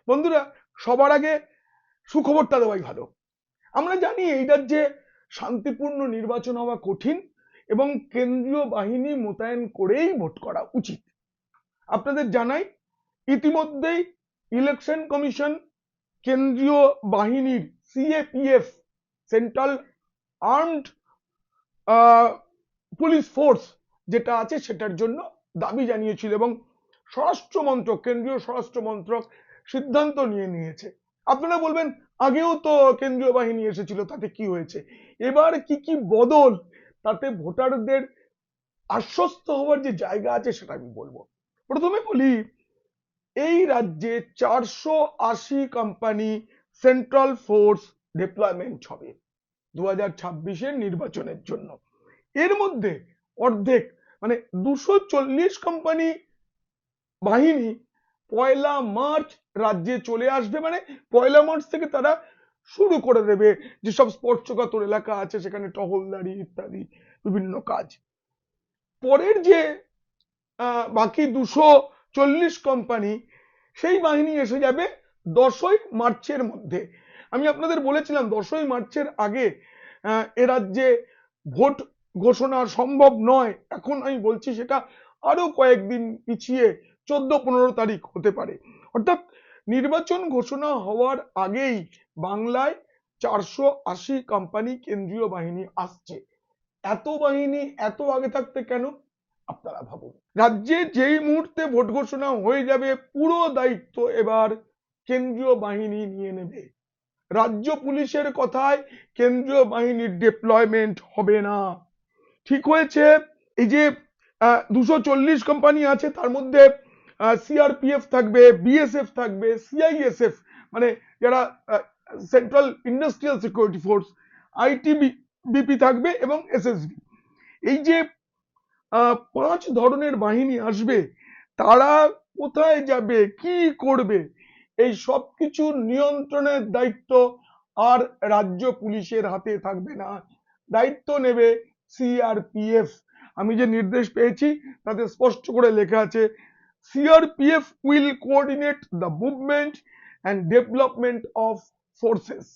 বন্ধুরা, সবার আগে সুখবরটা দেওয়াই ভালো। আমরা জানি এই রাজ্যে শান্তিপূর্ণ নির্বাচন হওয়া কঠিন এবং কেন্দ্রীয় বাহিনী মোতায়েন করেই ভোট করা উচিত। আপনাদের জানাই, ইতিমধ্যেই ইলেকশন কমিশন কেন্দ্রীয় বাহিনীর CAPF, central armed police force যেটা আছে সেটার জন্য দাবি জানিয়েছিল এবং স্বরাষ্ট্র মন্ত্রক, কেন্দ্রীয় স্বরাষ্ট্র মন্ত্রক সিদ্ধান্ত নিয়েছে। আপনারা বলবেন আগেও তো কেন্দ্রীয় বাহিনী এসেছিল, তাতে কি হয়েছে? এবার কি কি বদল, তাতে ভোটারদের আশ্বস্ত হওয়ার যে জায়গা আছে সেটা আমি বলবো। প্রথমে বলি, এই রাজ্যে 480 কোম্পানি সেন্ট্রাল ফোর্স ডিপ্লয়মেন্ট হবে 2026-এর নির্বাচনের জন্য। এর মধ্যে অর্ধেক মানে 240 কোম্পানি বাহিনী 1 মার্চ রাজ্যে চলে আসবে। মানে 1 মার্চ থেকে তারা শুরু করে দেবে যেসব স্পর্শকাতর এলাকা আছে সেখানে টহলদারি ইত্যাদি বিভিন্ন কাজ। পরের যে বাকি 240 কোম্পানি, সেই বাহিনী এসে যাবে 10ই মার্চের মধ্যে। আমি আপনাদের বলেছিলাম 10ই মার্চের আগে এ রাজ্যে ভোট ঘোষণা সম্ভব নয়। এখন আমি বলছি সেটা আরো কয়েকদিন পিছিয়ে 14-15 তারিখ হতে পারে। অর্থাৎ নির্বাচন ঘোষণা হওয়ার আগেই বাংলায় 480 কোম্পানি কেন্দ্রীয় বাহিনী আসছে। এত বাহিনী এত আগে থাকতে কেন, আপনারা ভাবুন। রাজ্যে যেই মুহূর্তে ভোট ঘোষণা হয়ে যাবে পুরো দায়িত্ব এবার কেন্দ্রীয় বাহিনী নিয়ে নেবে। রাজ্য পুলিশের কথায় কেন্দ্রীয় বাহিনীর ডিপ্লয়মেন্ট হবে না। ঠিক হয়েছে, এই যে 240 কোম্পানি আছে তার মধ্যে সিআরপিএফ থাকবে, বিএসএফ থাকবে, সিআইএসএফ মানে যারা central industrial security force, ITBP থাকবে এবং এসএসবি। এই যে 5 ধরনের বাহিনী আসবে, তারা কোথায় যাবে, কি করবে, এই সব কিছু নিয়ন্ত্রণের দায়িত্ব আর রাজ্য পুলিশের হাতে থাকবে না। দায়িত্ব নেবে সিআরপিএফ। আমি যে নির্দেশ পেয়েছি তাতে স্পষ্ট করে লেখা আছে, CRPF will coordinate the movement and development of forces.